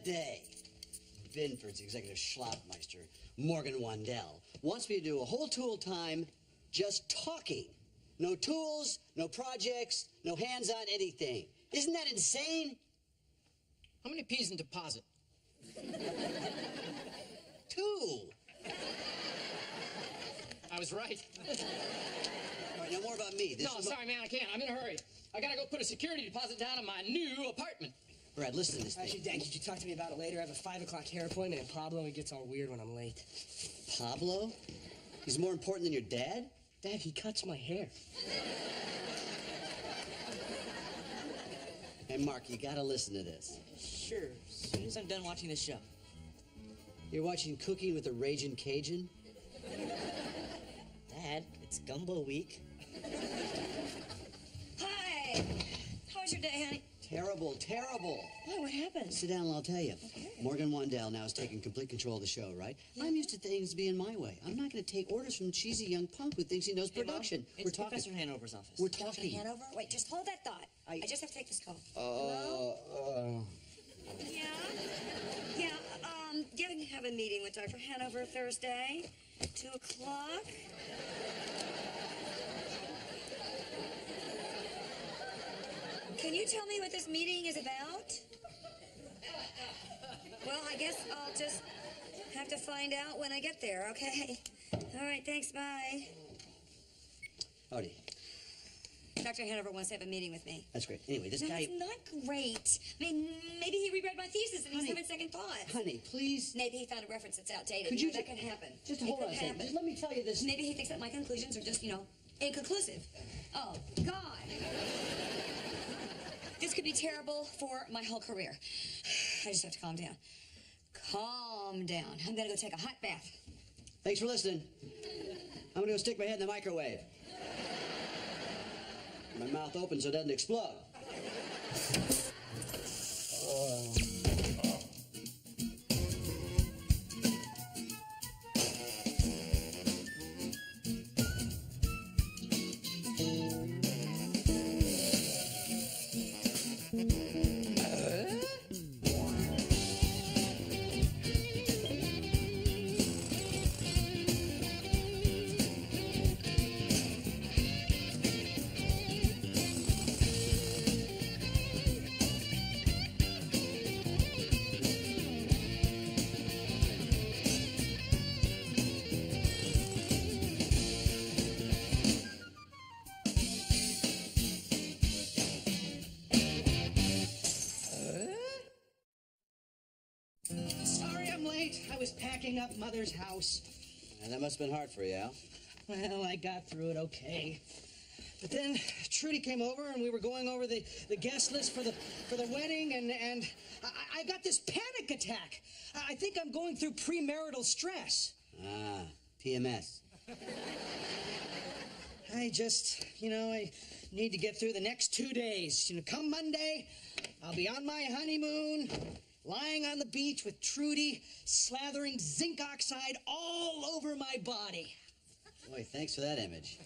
day. Binford's executive schlappmeister, Morgan Wandell, wants me to do a whole tool time just talking. No tools, no projects, no hands-on anything. Isn't that insane? How many P's in deposit? 2. I was right. All right, now more about me. No, sorry, man, I can't. I'm in a hurry. I gotta go put a security deposit down on my new apartment. Brad, listen to this thing. Actually, Dad, could you talk to me about it later? I have a 5 o'clock hair appointment, and Pablo, he gets all weird when I'm late. Pablo? He's more important than your dad? Dad, he cuts my hair. Hey, Mark, you gotta listen to this. Sure, as soon as I'm done watching this show. You're watching Cooking with a Ragin' Cajun? Dad, it's Gumbo Week. Hi! How was your day, honey? Terrible, terrible. Why, what happened? Sit down and I'll tell you. Okay. Morgan Wandell now is taking complete control of the show, right? Yeah. I'm used to things being my way. I'm not going to take orders from cheesy young punk who thinks he knows production. Mom, it's Professor Hanover's office. We're talking. Hanover? Wait, just hold that thought. I just have to take this call. Yeah? Yeah, you have a meeting with Dr. Hanover Thursday, 2 o'clock. Can you tell me what this meeting is about? Well, I guess I'll just have to find out when I get there, okay? All right, thanks, bye. Howdy. Dr. Hanover wants to have a meeting with me. That's great. Anyway, this No, guy... it's not great. I mean, maybe he reread my thesis and he's having second thoughts. Honey, please... Maybe he found a reference that's outdated. Could you that could happen. Just It hold on could a second. happen. Just let me tell you this. Maybe he thinks that my conclusions are just, inconclusive. Oh, God. This could be terrible for my whole career. I just have to calm down. Calm down. I'm gonna go take a hot bath. Thanks for listening. I'm gonna go stick my head in the microwave. My mouth open so it doesn't explode. Sorry I'm late. I was packing up Mother's house. That must have been hard for you, Al. Well, I got through it okay. But then Trudy came over and we were going over the guest list for the wedding and I got this panic attack. I think I'm going through premarital stress. Ah, PMS. I just, I need to get through the next 2 days. Come Monday, I'll be on my honeymoon, lying on the beach with Trudy, slathering zinc oxide all over my body. Boy, thanks for that image.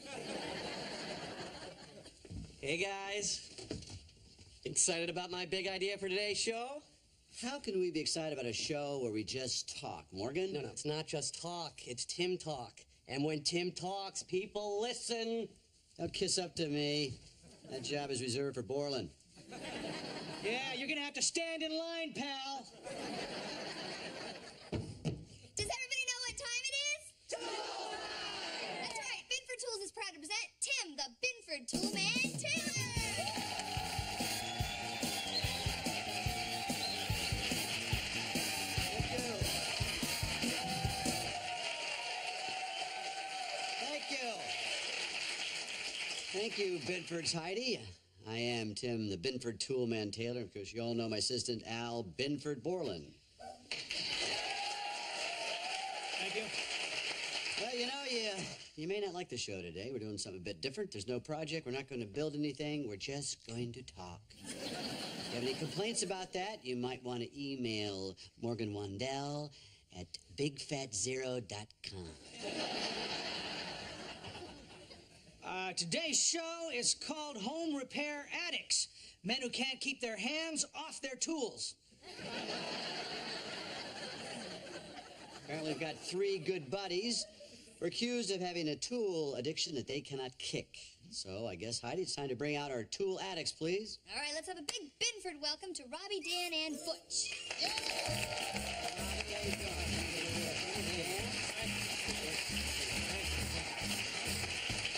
Hey, guys. Excited about my big idea for today's show? How can we be excited about a show where we just talk, Morgan? No, it's not just talk. It's Tim talk. And when Tim talks, people listen. Don't kiss up to me. That job is reserved for Borland. Yeah, you're gonna have to stand in line, pal. Does everybody know what time it is? Tool time! That's right. Binford Tools is proud to present Tim, the Binford Toolman Taylor. Thank you, Binford's Heidi. I am Tim, the Binford Toolman Taylor. Of course, you all know my assistant, Al Binford Borland. Thank you. Well, you may not like the show today. We're doing something a bit different. There's no project. We're not going to build anything. We're just going to talk. If you have any complaints about that, you might want to email Morgan Wandell at bigfatzero.com. Today's show is called Home Repair Addicts. Men who can't keep their hands off their tools. Apparently we've got 3 good buddies who are accused of having a tool addiction that they cannot kick. So I guess, Heidi, it's time to bring out our tool addicts, please. All right, let's have a big Binford welcome to Robbie, Dan, and Butch.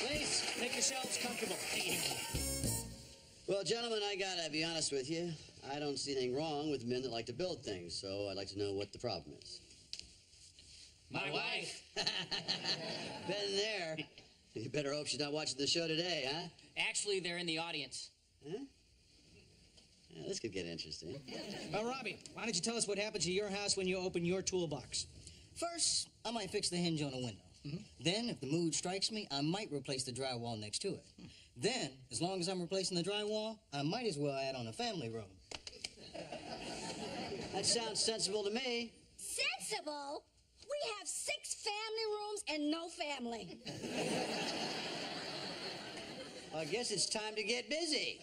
Please, make yourselves comfortable. Well, gentlemen, I gotta be honest with you. I don't see anything wrong with men that like to build things, so I'd like to know what the problem is. My wife. Been there. You better hope she's not watching the show today, huh? Actually, they're in the audience. Huh? Yeah, this could get interesting. Well, Robbie, why don't you tell us what happens to your house when you open your toolbox? First, I might fix the hinge on a window. Then, if the mood strikes me, I might replace the drywall next to it. Then, as long as I'm replacing the drywall, I might as well add on a family room. That sounds sensible to me. Sensible? We have 6 family rooms and no family. I guess it's time to get busy.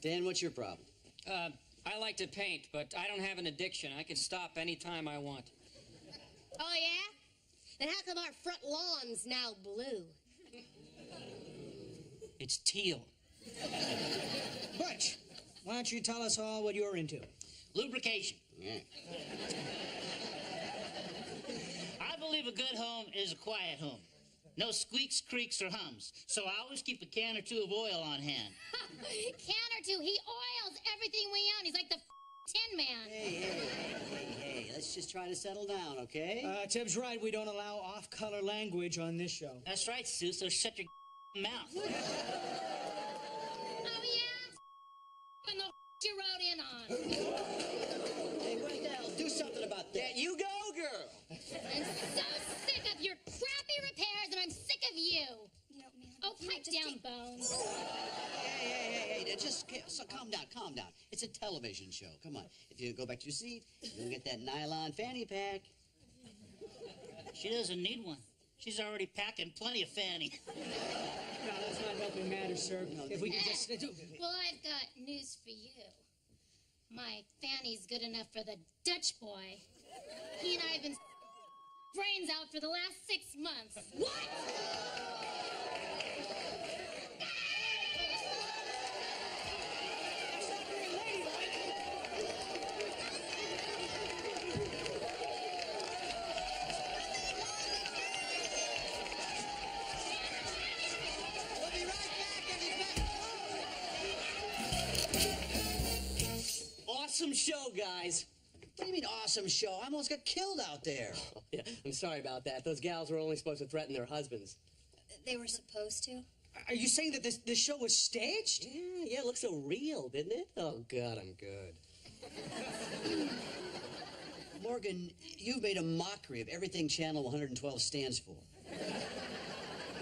Dan, what's your problem? I like to paint, but I don't have an addiction. I can stop anytime I want. Oh, yeah? Then how come our front lawn's now blue? It's teal. Butch, why don't you tell us all what you're into? Lubrication. Yeah. I believe a good home is a quiet home. No squeaks, creaks, or hums. So I always keep a can or 2 of oil on hand. Can or 2, he oils everything we own. He's like the Tin Man. Hey, let's just try to settle down, okay? Tim's right, we don't allow off-color language on this show. That's right, Sue, so shut your mouth. Oh, yeah? And the you rode in on. Hey, what the hell? Do something about that. Yeah, you go, girl. I'm so sick of your crappy repairs, and I'm sick of you. You know, man. Oh, pipe down, Bones. Hey, just calm down. It's a television show. Come on. If you go back to your seat, you'll get that nylon fanny pack. She doesn't need one. She's already packing plenty of fanny. No, that's not helping matters, sir. If we could just... Well, I've got news for you. My fanny's good enough for the Dutch boy. He and I have been brains out for the last 6 months. What? Awesome show, guys. What do you mean, awesome show? I almost got killed out there. Oh, yeah, I'm sorry about that. Those gals were only supposed to threaten their husbands. They were supposed to. Are you saying that this show was staged? Yeah, it looks so real, didn't it? Oh, God, I'm good. Morgan, you've made a mockery of everything Channel 112 stands for.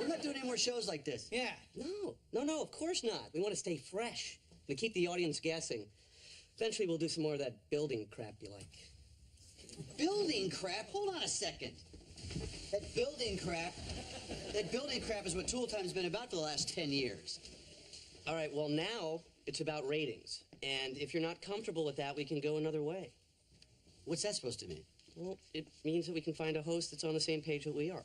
We're not doing any more shows like this. Yeah. No, of course not. We want to stay fresh. We keep the audience guessing. Eventually, we'll do some more of that building crap you like. Building crap? Hold on a second. That building crap is what Tool Time's been about for the last 10 years. All right, well, now it's about ratings. And if you're not comfortable with that, we can go another way. What's that supposed to mean? Well, it means that we can find a host that's on the same page that we are.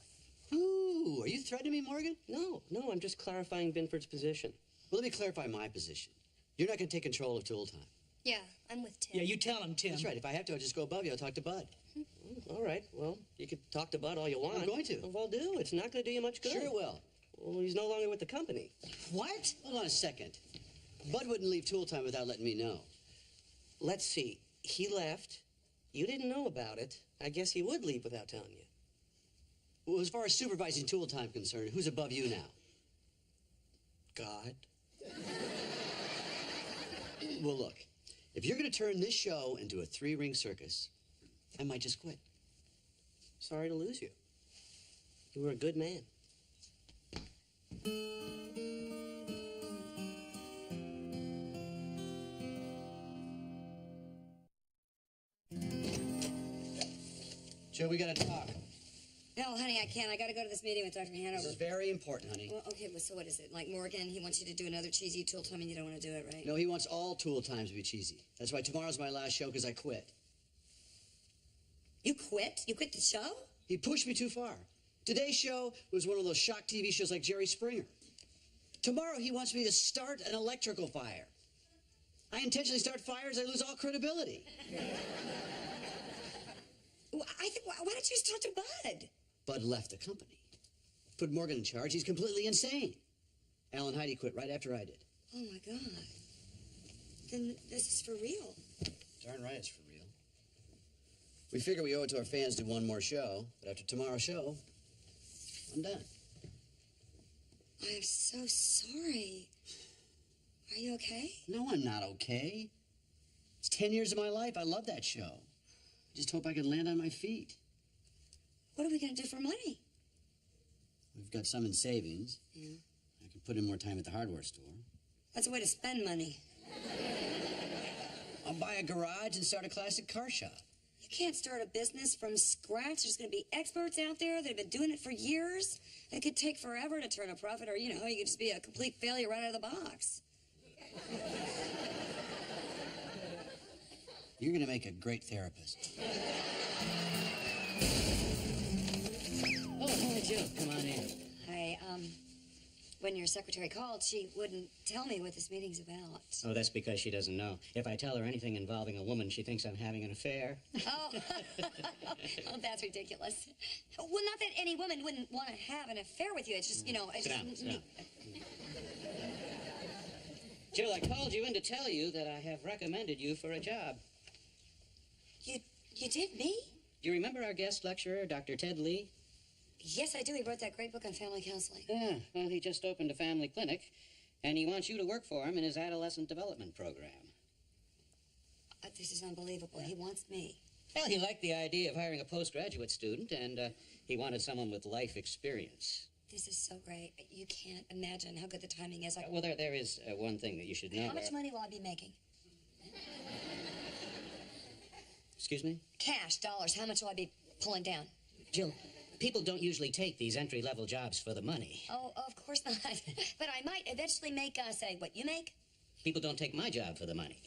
Ooh, are you threatening me, Morgan? No, I'm just clarifying Binford's position. Well, let me clarify my position. You're not going to take control of Tool Time. Yeah, I'm with Tim. Yeah, you tell him, Tim. That's right. If I have to, I'll just go above you. I'll talk to Bud. All right, well, you could talk to Bud all you want. I'm going to. Well, do. It's not going to do you much good. Sure it will. Well, he's no longer with the company. What? Hold on a second. Bud wouldn't leave Tool Time without letting me know. Let's see. He left. You didn't know about it. I guess he would leave without telling you. Well, as far as supervising Tool Time concerned, who's above you now? God. Well, look. If you're going to turn this show into a 3-ring circus, I might just quit. Sorry to lose you. You were a good man. Joe, we got to talk. No, honey, I can't. I gotta go to this meeting with Dr. Hanover. This is very important, honey. Well, okay, so what is it? Like Morgan, he wants you to do another cheesy Tool Time and you don't want to do it, right? No, he wants all Tool Times to be cheesy. That's why tomorrow's my last show, because I quit. You quit? You quit the show? He pushed me too far. Today's show was one of those shock TV shows like Jerry Springer. Tomorrow he wants me to start an electrical fire. I intentionally start fires, I lose all credibility. Well, why don't you just talk to Bud? Bud left the company. Put Morgan in charge. He's completely insane. Al and Heidi quit right after I did. Oh, my God. Then this is for real. Darn right it's for real. We figure we owe it to our fans to do one more show, but after tomorrow's show, I'm done. I'm so sorry. Are you okay? No, I'm not okay. It's 10 years of my life. I love that show. I just hope I can land on my feet. What are we going to do for money? We've got some in savings. Yeah. I can put in more time at the hardware store. That's a way to spend money. I'll buy a garage and start a classic car shop. You can't start a business from scratch. There's going to be experts out there that have been doing it for years. It could take forever to turn a profit, or, you could just be a complete failure right out of the box. You're going to make a great therapist. Oh, hi, Jill. Come on in. Hi, when your secretary called, she wouldn't tell me what this meeting's about. Oh, that's because she doesn't know. If I tell her anything involving a woman, she thinks I'm having an affair. Oh, oh, that's ridiculous. Well, not that any woman wouldn't want to have an affair with you. It's just, it's Sit down, sit down. Jill, I called you in to tell you that I have recommended you for a job. You did me? Do you remember our guest lecturer, Dr. Ted Lee? Yes, I do. He wrote that great book on family counseling. Yeah, well, he just opened a family clinic, and he wants you to work for him in his adolescent development program. This is unbelievable. He wants me. Well, he liked the idea of hiring a postgraduate student, and he wanted someone with life experience. This is so great. You can't imagine how good the timing is. Well, there is one thing that you should know. How much money will I be making? Excuse me? Cash, dollars. How much will I be pulling down? Jill, people don't usually take these entry-level jobs for the money. Oh, of course not. But I might eventually make, say, what you make? People don't take my job for the money.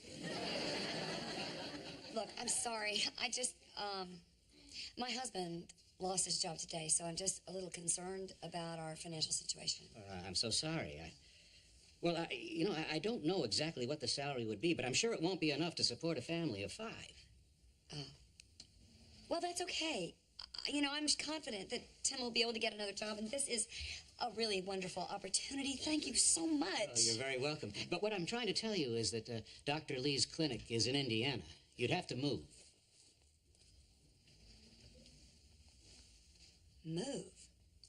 Look, I'm sorry. My husband lost his job today, so I'm just a little concerned about our financial situation. I'm so sorry. I don't know exactly what the salary would be, but I'm sure it won't be enough to support a family of 5. Oh. Well, that's okay. I'm confident that Tim will be able to get another job, and this is a really wonderful opportunity. Thank you so much. Oh, you're very welcome. But what I'm trying to tell you is that Dr. Lee's clinic is in Indiana. You'd have to move. Move?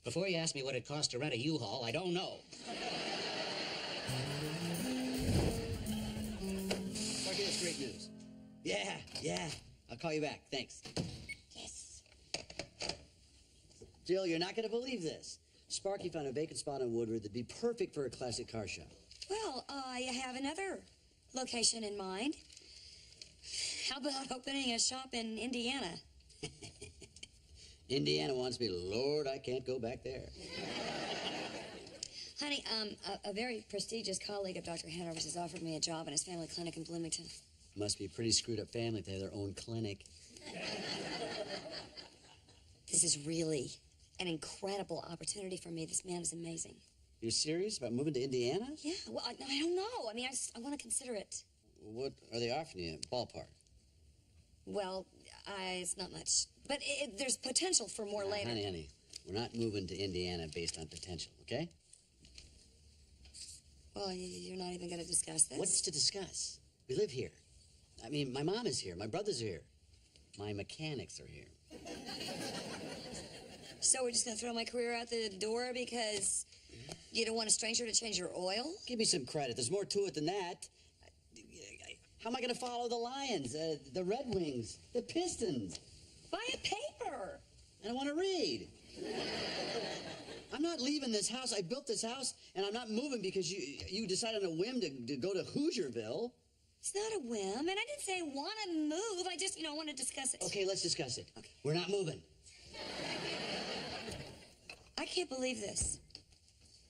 Before you ask me what it costs to rent a U-Haul, I don't know. Sparky, that's great news. Yeah. I'll call you back. Thanks. Yes. Jill, you're not going to believe this. Sparky found a vacant spot on Woodward that'd be perfect for a classic car shop. Well, I have another location in mind. How about opening a shop in Indiana? Indiana wants me. Lord, I can't go back there. Honey, a very prestigious colleague of Dr. Hanover's has offered me a job in his family clinic in Bloomington. Must be a pretty screwed up family if they have their own clinic. This is really an incredible opportunity for me. This man is amazing. You're serious about moving to Indiana? Yeah, well, I don't know. I mean, I want to consider it. What are they offering you? Ballpark? Well, it's not much. But there's potential for more later. Honey, we're not moving to Indiana based on potential, okay? Well, you're not even going to discuss this? What's to discuss? We live here. I mean, my mom is here. My brothers are here. My mechanics are here. So we're just going to throw my career out the door because you don't want a stranger to change your oil? Give me some credit. There's more to it than that. How am I going to follow the Lions, the Red Wings, the Pistons? Buy a paper. I don't want to read. I'm not leaving this house. I built this house, and I'm not moving because you decided on a whim to go to Hoosierville. It's not a whim, and I didn't say I want to move. I just, want to discuss it. Okay, let's discuss it. Okay. We're not moving. I can't believe this.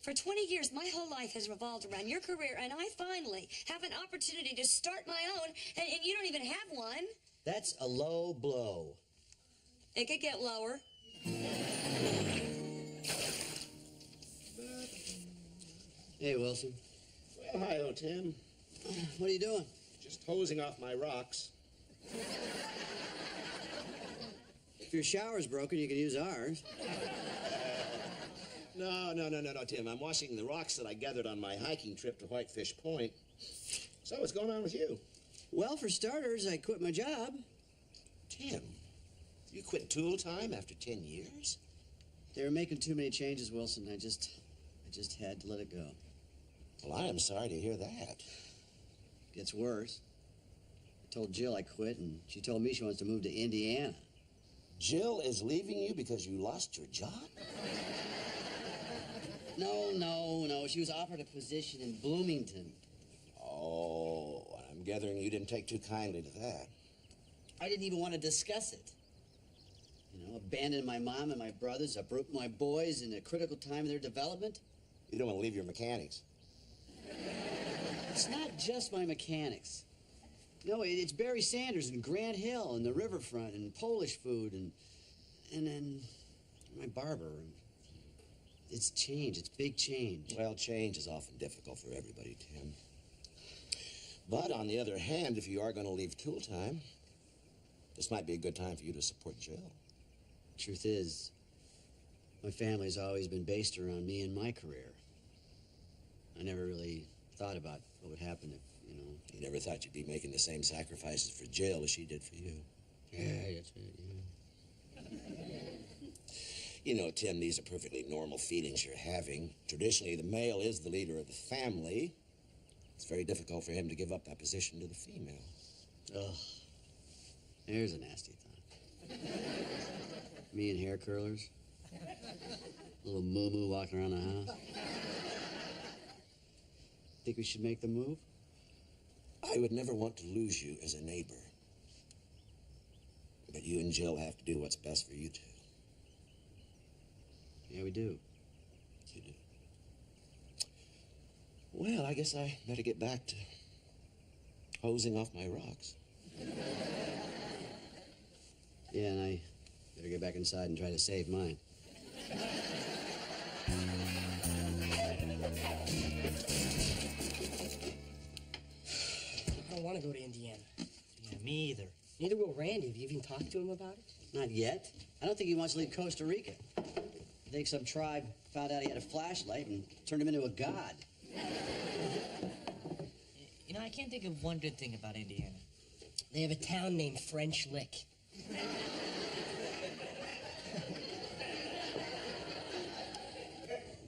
For 20 years, my whole life has revolved around your career, and I finally have an opportunity to start my own, and you don't even have one. That's a low blow. It could get lower. Hey, Wilson. Well, hi, Tim. What are you doing? Just hosing off my rocks. If your shower's broken, you can use ours. No, Tim. I'm washing the rocks that I gathered on my hiking trip to Whitefish Point. So what's going on with you? Well, for starters, I quit my job. Tim, you quit tool time after 10 years? They were making too many changes, Wilson. I just had to let it go. Well, I am sorry to hear that. Gets worse. I told Jill I quit, and she told me she wants to move to Indiana. Jill is leaving you because you lost your job? No. She was offered a position in Bloomington. Oh, I'm gathering you didn't take too kindly to that. I didn't even want to discuss it. You know, abandoning my mom and my brothers, uproot my boys in a critical time of their development. You don't want to leave your mechanics. It's not just my mechanics. No, it's Barry Sanders and Grant Hill and the riverfront and Polish food and then my barber. It's change. It's big change. Well, change is often difficult for everybody, Tim. But on the other hand, if you are going to leave tool time, this might be a good time for you to support Jill. Truth is, my family's always been based around me and my career. I never really thought about what would happen if, you know... You never thought you'd be making the same sacrifices for Jill as she did for you. Yeah, that's right, yeah. You know, Tim, these are perfectly normal feelings you're having. Traditionally, the male is the leader of the family. It's very difficult for him to give up that position to the female. Ugh. There's a nasty thought. Me and hair curlers. Little moo-moo walking around the house. Think we should make the move? I would never want to lose you as a neighbor. But you and Jill have to do what's best for you two. Yeah, we do. You do. Well, I guess I better get back to hosing off my rocks. Yeah, and I better get back inside and try to save mine. I don't want to go to Indiana. Yeah, me either. Neither will Randy. Have you even talked to him about it? Not yet. I don't think he wants to leave Costa Rica. I think some tribe found out he had a flashlight and turned him into a god. You know, I can't think of one good thing about Indiana. They have a town named French Lick.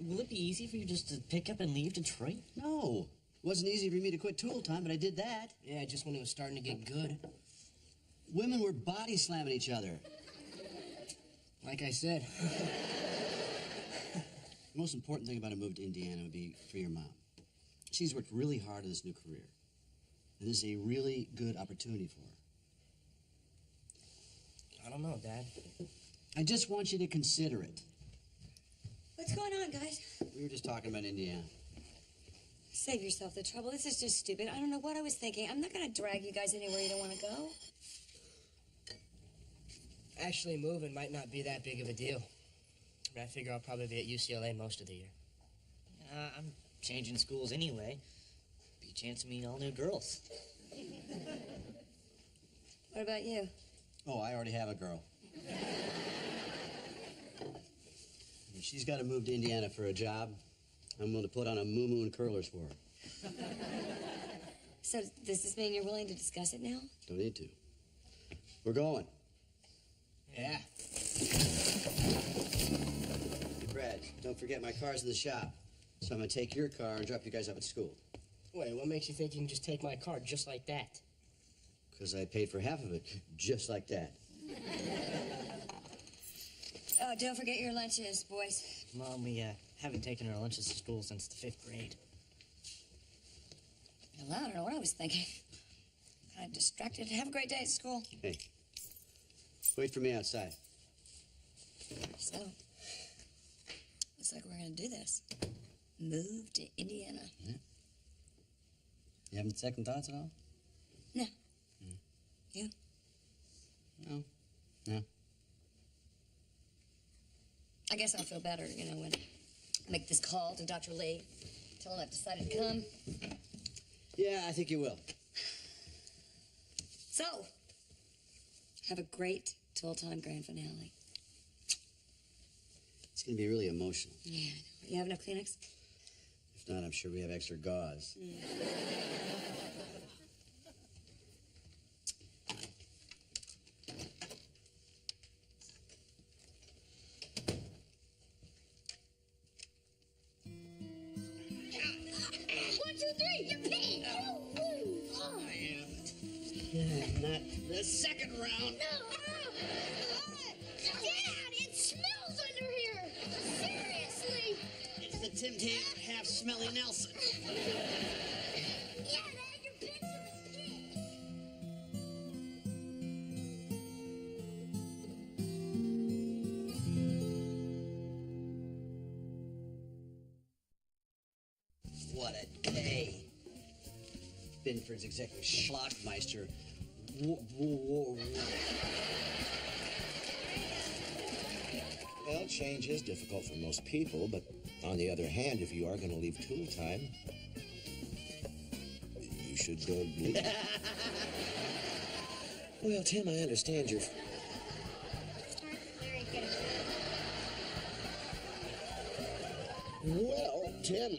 Will it be easy for you just to pick up and leave Detroit? No. It wasn't easy for me to quit tool time, but I did that. Yeah, just when it was starting to get good. Women were body slamming each other. Like I said. The most important thing about a move to Indiana would be for your mom. She's worked really hard on this new career. And this is a really good opportunity for her. I don't know, Dad. I just want you to consider it. What's going on, guys? We were just talking about Indiana. Save yourself the trouble. This is just stupid. I don't know what I was thinking. I'm not going to drag you guys anywhere you don't want to go. Actually, moving might not be that big of a deal. I figure I'll probably be at UCLA most of the year. I'm changing schools anyway. Be a chance to meet all new girls. What about you? Oh, I already have a girl. She's got to move to Indiana for a job. I'm going to put on a moo-moo and curlers for her. So does this mean you're willing to discuss it now? Don't need to. We're going. Yeah. Hey, Brad, don't forget my car's in the shop. So I'm going to take your car and drop you guys up at school. Wait, what makes you think you can just take my car just like that? Because I paid for half of it, just like that. Oh, don't forget your lunches, boys. Mom, we haven't taken our lunches to school since the 5th grade. Well, I don't know what I was thinking. Kind of distracted. Have a great day at school. Hey, wait for me outside. So, looks like we're going to do this. Move to Indiana. Yeah. You having second thoughts at all? No. You? No. No. I guess I'll feel better, you know, when I make this call to Dr. Lee. Tell him I've decided to come. Yeah, I think you will. So, have a great 12-time grand finale. It's going to be really emotional. Yeah, you have enough Kleenex? If not, I'm sure we have extra gauze. Not the second round. Dad, it smells under here. Seriously. It's the Tim Tam half smelly Nelson. Yeah, Dad, your picks are legit. What a day. Binford's executive schlockmeister. Well, change is difficult for most people, but on the other hand, if you are going to leave tool time, you should leave. Well, Tim, I understand your... Very good. Well, Tim,